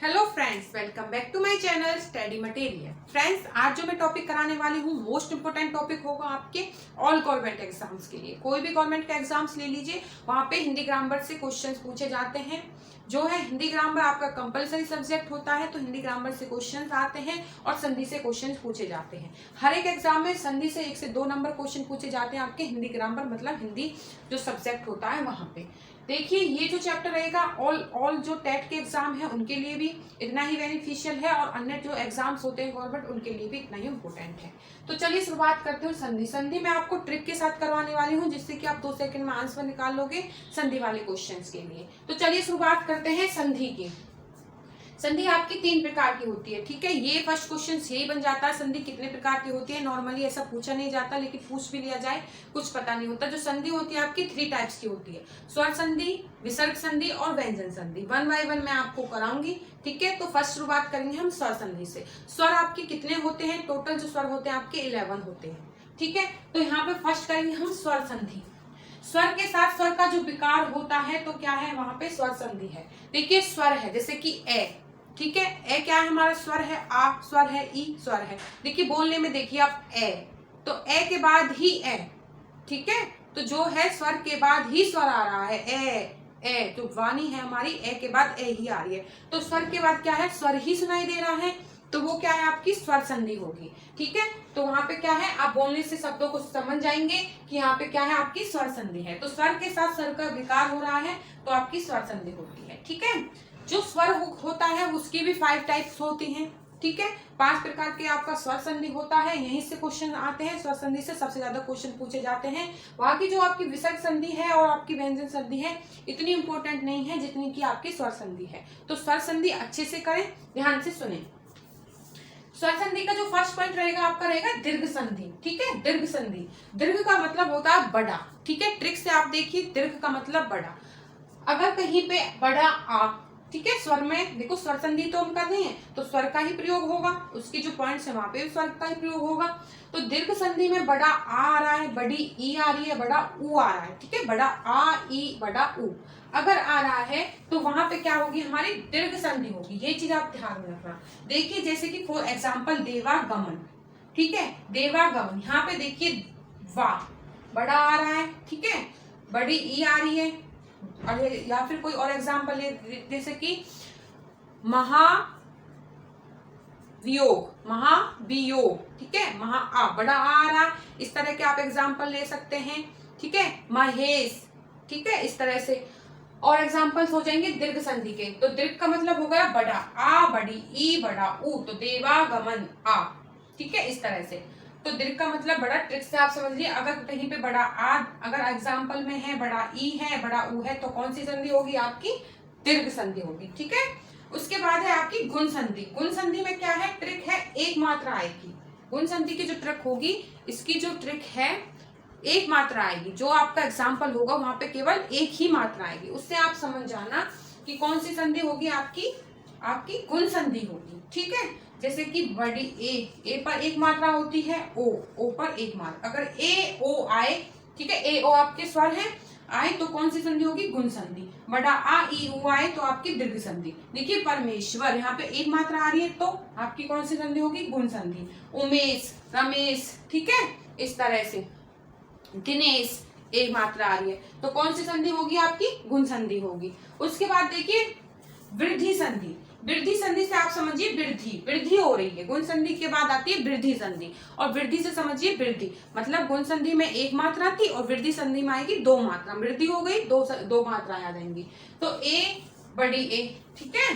Hello friends, welcome back to my channel study material. Friends, आज जो मैं topic कराने वाली हूँ मोस्ट इंपोर्टेंट टॉपिक होगा आपके ऑल गवर्नमेंट एग्जाम्स के लिए। कोई भी गवर्नमेंट के एग्जाम्स ले लीजिए, वहाँ पे हिंदी ग्रामर से क्वेश्चंस पूछे जाते हैं। जो है हिंदी ग्रामर आपका कंपलसरी सब्जेक्ट होता है, तो हिंदी ग्रामर से क्वेश्चंस आते हैं और संधि से क्वेश्चंस पूछे जाते हैं। हर एक एग्जाम में संधि से 1 से 2 नंबर क्वेश्चन पूछे जाते हैं आपके हिंदी ग्रामर मतलब हिंदी जो सब्जेक्ट होता है वहाँ पे। देखिए, ये जो चैप्टर रहेगा ऑल जो टेट के एग्जाम है उनके लिए भी इतना ही बेनिफिशियल है और अन्य जो एग्जाम्स होते हैं गवर्नमेंट उनके लिए भी इतना ही इम्पोर्टेंट है। तो चलिए शुरुआत करते हैं संधि। संधि मैं आपको ट्रिक के साथ करवाने वाली हूँ, जिससे कि आप 2 सेकंड में आंसर निकाल लोगे संधि वाले क्वेश्चंस के लिए। तो चलिए शुरुआत करते हैं संधि की। संधि आपकी 3 प्रकार की होती है, ठीक है। ये फर्स्ट क्वेश्चन यही बन जाता है, संधि कितने प्रकार की होती है। नॉर्मली ऐसा पूछा नहीं जाता, लेकिन पूछ भी लिया जाए कुछ पता नहीं होता। जो संधि होती है आपकी 3 टाइप्स की होती है, स्वर संधि, विसर्ग संधि और व्यंजन संधि। 1 बाय 1 मैं आपको कराऊंगी, ठीक है। तो फर्स्ट शुरुआत करेंगे हम स्वर संधि से। स्वर आपके कितने होते हैं, टोटल जो स्वर होते हैं आपके 11 होते हैं, ठीक है। तो यहाँ पे फर्स्ट करेंगे हम स्वर संधि। स्वर के साथ स्वर का जो विकार होता है तो क्या है, वहां पे स्वर संधि है। देखिए, स्वर है जैसे कि ए, ठीक है। ए क्या है हमारा, स्वर है। आ स्वर है, ई स्वर है। देखिए बोलने में देखिए आप ए, तो ए के बाद ही ए, ठीक है। तो जो है स्वर के बाद ही स्वर आ रहा है, ए तो वाणी है हमारी, ए के बाद ए ही आ रही है। तो स्वर के बाद क्या है, स्वर ही सुनाई दे रहा है, तो वो क्या है आपकी स्वर संधि होगी, ठीक है। तो वहां पे क्या है, आप बोलने से शब्दों को समझ जाएंगे कि यहाँ पे क्या है आपकी स्वर संधि है। तो स्वर के साथ स्वर का विकार हो रहा है तो आपकी स्वर संधि होती है, ठीक है। जो स्वर होता है उसकी भी 5 टाइप्स होती हैं, ठीक है। 5 प्रकार के आपका स्वर संधि होता है, यहीं से क्वेश्चन आते हैं। स्वर संधि से सबसे ज्यादा क्वेश्चन पूछे जाते हैं। वहां की जो आपकी विसर्ग संधि है और आपकी व्यंजन संधि है इतनी इंपॉर्टेंट नहीं है जितनी की आपकी स्वर संधि है। तो स्वर संधि अच्छे से करें, ध्यान से सुने। स्वर संधि का जो फर्स्ट पॉइंट रहेगा आपका रहेगा दीर्घ संधि, ठीक है। दीर्घ संधि, दीर्घ का मतलब होता है बड़ा, ठीक है। ट्रिक से आप देखिए, दीर्घ का मतलब बड़ा। अगर कहीं पे बड़ा आ, ठीक है, स्वर में देखो स्वर संधि तो हम कर रहे हैं तो स्वर का ही प्रयोग होगा, उसके जो पॉइंट्स है वहां पे भी स्वर का ही प्रयोग होगा। तो दीर्घ संधि में बड़ा आ रहा है, बड़ी ई आ रही है, बड़ा ऊ आ रहा है, ठीक है। बड़ा आ, ई, बड़ा ऊ अगर आ रहा है तो वहां पे क्या होगी, हमारी दीर्घ संधि होगी। ये चीज आप ध्यान में रखना। देखिए जैसे कि फॉर एग्जाम्पल देवागमन, ठीक है। देवागमन, यहाँ पे देखिए वाह बड़ा आ रहा है, ठीक है, बड़ी ई आ रही है। या फिर कोई और एग्जाम्पल ले, जैसे कि महावियोग, महावियोग, ठीक है। महा आ बड़ा आ रहा है, इस तरह के आप एग्जाम्पल ले सकते हैं, ठीक है। महेश, ठीक है, इस तरह से। और एग्जाम्पल्स हो जाएंगे दीर्घ संधि के। तो दीर्घ का मतलब हो गया बड़ा आ, बड़ी ई, बड़ा ऊ, तो देवागमन आ, ठीक है, इस तरह से। तो दीर्घ का मतलब बड़ा, ट्रिक से आप समझ लिए। अगर कहीं पे बड़ा आ, अगर एग्जाम्पल में है बड़ा ई है, बड़ा ऊ है, तो कौन सी संधि होगी आपकी, दीर्घ संधि होगी, ठीक है। उसके बाद है आपकी गुण संधि। गुण संधि में क्या है, ट्रिक है एक मात्रा आएगी। गुण संधि की जो ट्रिक होगी, इसकी जो ट्रिक है एक मात्रा आएगी। जो आपका एग्जाम्पल होगा वहां पे केवल एक ही मात्रा आएगी। उससे आप समझ जाना कि कौन सी संधि होगी आपकी, आपकी गुण संधि होगी, ठीक है। जैसे कि बड़ी ए पर एक मात्रा होती है, ओ पर एक मात्रा। अगर ए ओ आए, ठीक है, ए ओ आपके स्वर है, आए तो कौन सी संधि होगी, गुण संधि। बड़ा आ ई ऊ आए तो आपकी दीर्घ संधि। देखिए परमेश्वर, यहाँ पे एक मात्रा आ रही है तो आपकी कौन सी संधि होगी, गुण संधि। उमेश, रमेश, ठीक है, इस तरह से। दिनेश, एक मात्रा आ रही है तो कौन सी संधि होगी आपकी, गुण संधि होगी। उसके बाद देखिए वृद्धि संधि। वृद्धि संधि से आप समझिए वृद्धि, वृद्धि हो रही है। गुण संधि के बाद आती है वृद्धि संधि, और वृद्धि से समझिए वृद्धि मतलब गुण संधि में एक मात्रा थी और वृद्धि संधि में आएगी 2 मात्रा। वृद्धि हो गई, दो मात्राएं आ जाएंगी। तो ए, बड़ी ए, ठीक है,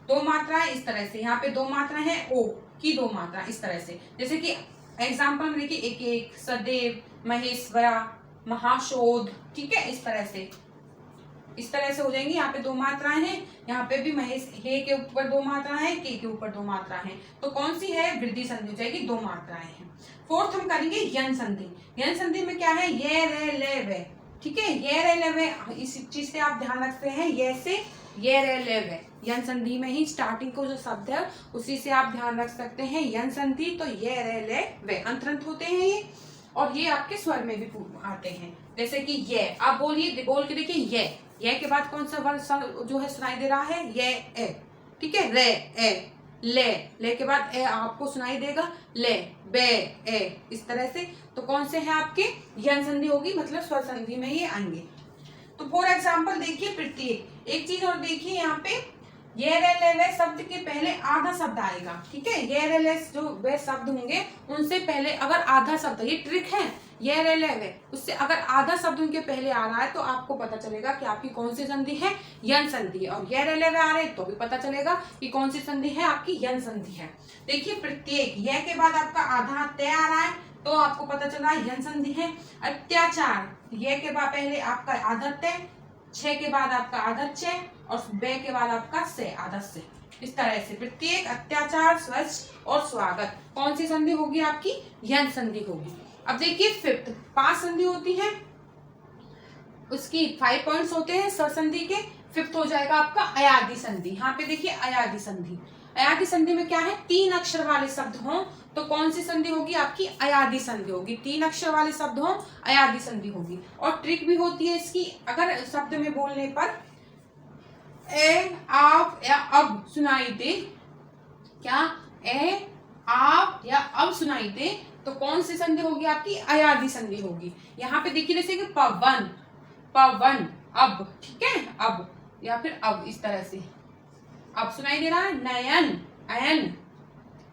2 मात्राएं इस तरह से। यहाँ पे 2 मात्रा है, ओ की 2 मात्रा इस तरह से। जैसे कि एग्जाम्पल में देखिए एक एक, सदैव, महेश्वरा, महाशोध, ठीक है, इस तरह से हो जाएंगी। यहाँ पे 2 मात्राएं हैं, यहाँ पे भी महेश, हे के ऊपर 2 मात्राएं हैं, के ऊपर 2 मात्राएं हैं। तो कौन सी है, वृद्धि संधि हो जाएगी, 2 मात्राएं हैं। फोर्थ हम करेंगे यन संधि। यन संधि में क्या है, ये रे ले वे, ठीक है। ये रे ले वे, इस चीज से आप ध्यान रखते हैं, ये से ये रे ले वे। यन संधि में ही स्टार्टिंग को जो शब्द है उसी से आप ध्यान रख सकते हैं। यन संधि तो ये रे ले वे अंतरंत होते हैं ये, और ये आपके स्वर में भी आते हैं। जैसे कि ये, आप बोलिए, बोल के देखिए ये के बाद कौन सा वर्ड जो है सुनाई दे रहा है, ये ए, ठीक है, रे ए, ले के बाद ए आपको सुनाई देगा, ले बे ए, इस तरह से। तो कौन से हैं आपके, यन संधि होगी, मतलब स्वर संधि में ये आएंगे। तो फॉर एग्जाम्पल देखिए प्रत्येक, एक चीज और देखिए यहाँ पे, ये रे ले वे शब्द के पहले आधा शब्द आएगा, ठीक है, ये रे ले जो वे शब्द होंगे उनसे पहले अगर आधा शब्द, ये ट्रिक है, ये रे ले वे, उससे अगर आधा शब्द उनके पहले आ रहा है तो आपको पता चलेगा कि आपकी कौन सी संधि है, यन संधि है। और ये रे ले वे आ रहे हैं तो भी पता चलेगा कि कौन सी संधि है, आपकी यन संधि है। देखिए प्रत्येक, यह के बाद आपका आधा तय आ रहा है तो आपको पता चला यन संधि है। अत्याचार, ये के बाद पहले आपका आधा तय, छह के बाद आपका आधा चे, और बे के बाद आपका से, आधा से। इस तरह से प्रत्येक, अत्याचार, स्वच्छ और स्वागत, कौन सी संधि होगी आपकी, यन संधि होगी। अब देखिए फिफ्थ, 5 संधि होती है, उसकी 5 पॉइंट्स होते हैं स्वर संधि के। फिफ्थ हो जाएगा आपका अयादि संधि। यहाँ पे देखिए अयादि संधि, अयादि संधि में क्या है, 3 अक्षर वाले शब्द हों तो कौन सी संधि होगी आपकी, अयादि संधि होगी। 3 अक्षर वाले शब्द हों, अयादि संधि होगी। और ट्रिक भी होती है इसकी, अगर शब्द में बोलने पर ए आप या अब सुनाई दे, क्या ए आप या अब सुनाई दे तो कौन सी संधि होगी आपकी, अयादि संधि होगी। यहाँ पे देखिए जैसे कि पवन, पवन अब, ठीक है, अब या फिर अब, इस तरह से अब सुनाई दे रहा है। नयन, अयन,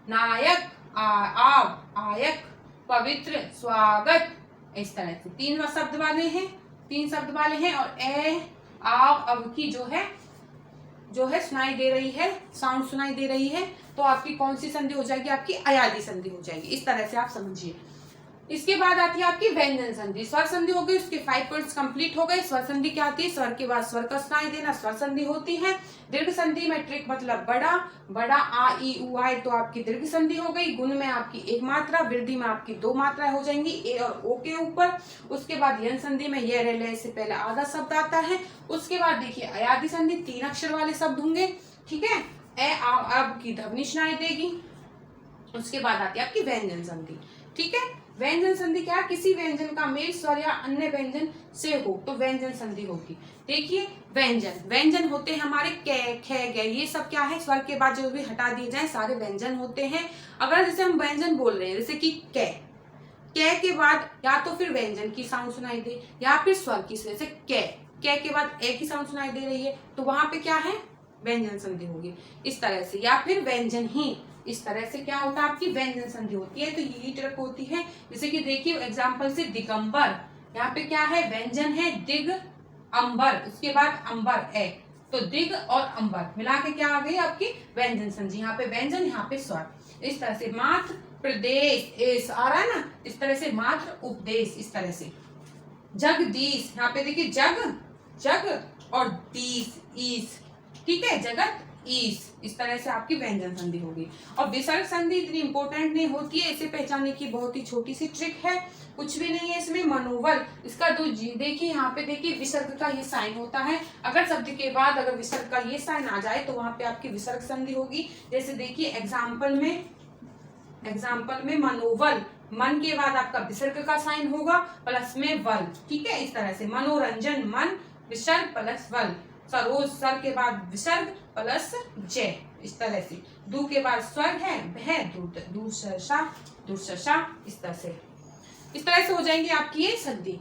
नायक, आव, आयक, पवित्र, स्वागत, इस तरह से 3 शब्द वाले हैं, 3 शब्द वाले हैं। और ए आव अब की जो है सुनाई दे रही है, साउंड सुनाई दे रही है, तो आपकी कौन सी संधि हो जाएगी, आपकी अयादि संधि हो जाएगी। इस तरह से आप समझिए। इसके बाद आती है आपकी व्यंजन संधि। स्वर संधि हो गई, उसके 5 पॉइंट्स कंप्लीट हो गए। स्वर संधि क्या आती है, स्वर के बाद स्वर का सुनाई देना, स्वर संधि होती है। दीर्घ संधि में ट्रिक मतलब बड़ा, बड़ा आ ई उ आए तो आपकी दीर्घ संधि हो गई। गुण में आपकी 1 मात्रा, वृद्धि में आपकी 2 मात्राएं हो जाएंगी ए और ओ के ऊपर। उसके बाद यन संधि में ये रे ले से पहले आधा शब्द आता है। उसके बाद देखिए अयादि संधि, 3 अक्षर वाले शब्द होंगे, ठीक है, ए आ अब की ध्वनि सुनाई देगी। उसके बाद आती है आपकी व्यंजन संधि, ठीक है। व्यंजन संधि क्या है, किसी व्यंजन का मेल स्वर या अन्य व्यंजन से हो तो व्यंजन संधि होगी। देखिए व्यंजन, व्यंजन होते हैं हमारे कै, खे, गे, ये सब क्या है, स्वर के बाद जो भी हटा दिए जाए सारे व्यंजन होते हैं। अगर जैसे हम व्यंजन बोल रहे हैं, जैसे कि कै, कै के बाद या तो फिर व्यंजन की साउंड सुनाई दे या फिर स्वर की, जैसे कै, कै के बाद ए की साउंड सुनाई दे रही है तो वहां पे क्या है, व्यंजन संधि होगी, इस तरह से। या फिर व्यंजन ही, इस तरह से क्या होता है, आपकी व्यंजन संधि होती है। तो यही ट्रिक होती है। जैसे कि देखिए एग्जांपल से दिगंबर, यहाँ पे क्या है, व्यंजन है दिग अंबर, उसके बाद अंबर है, तो दिग और अंबर मिला के क्या आ गई आपकी व्यंजन संधि। यहाँ पे व्यंजन, यहाँ पे स्वर। इस तरह से मात्र, प्रदेश, एस आ रहा है ना, इस तरह से मात्र, उपदेश, इस तरह से। जगदीश, यहाँ पे देखिए जग, जग और दीस, ईस, ठीक है, जगत, ईस, इस तरह से आपकी व्यंजन संधि होगी। और विसर्ग संधि इतनी इंपॉर्टेंट नहीं होती है, इसे पहचानने की बहुत ही छोटी सी ट्रिक है, कुछ भी नहीं है इसमें। मनोबल, इसका देखिए यहाँ पे देखिए विसर्ग का ये साइन होता है, अगर शब्द के बाद अगर विसर्ग का ये साइन आ जाए तो वहां पे आपकी विसर्ग संधि होगी। जैसे देखिए एग्जाम्पल में मनोबल, मन के बाद आपका विसर्ग का साइन होगा प्लस में वल, ठीक है, इस तरह से। मनोरंजन, मन विसर्ग प्लस वल। सरोज, सर के बाद विसर्ग प्लस जय, इस तरह से। दू के बाद स्वर्ग है, वह, दूरशा, दूरशा, इस तरह से हो जाएंगे आपकी ये संधि।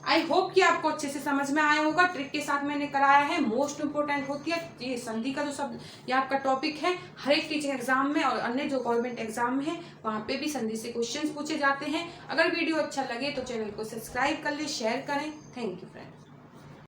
आई होप कि आपको अच्छे से समझ में आया होगा। ट्रिक के साथ मैंने कराया है, मोस्ट इंपोर्टेंट होती है ये संधि का जो शब्द, ये आपका टॉपिक है। हर एक टीचिंग एग्जाम में और अन्य जो गवर्नमेंट एग्जाम है वहाँ पे भी संधि से क्वेश्चंस पूछे जाते हैं। अगर वीडियो अच्छा लगे तो चैनल को सब्सक्राइब कर ले, शेयर करें। Thank you friends.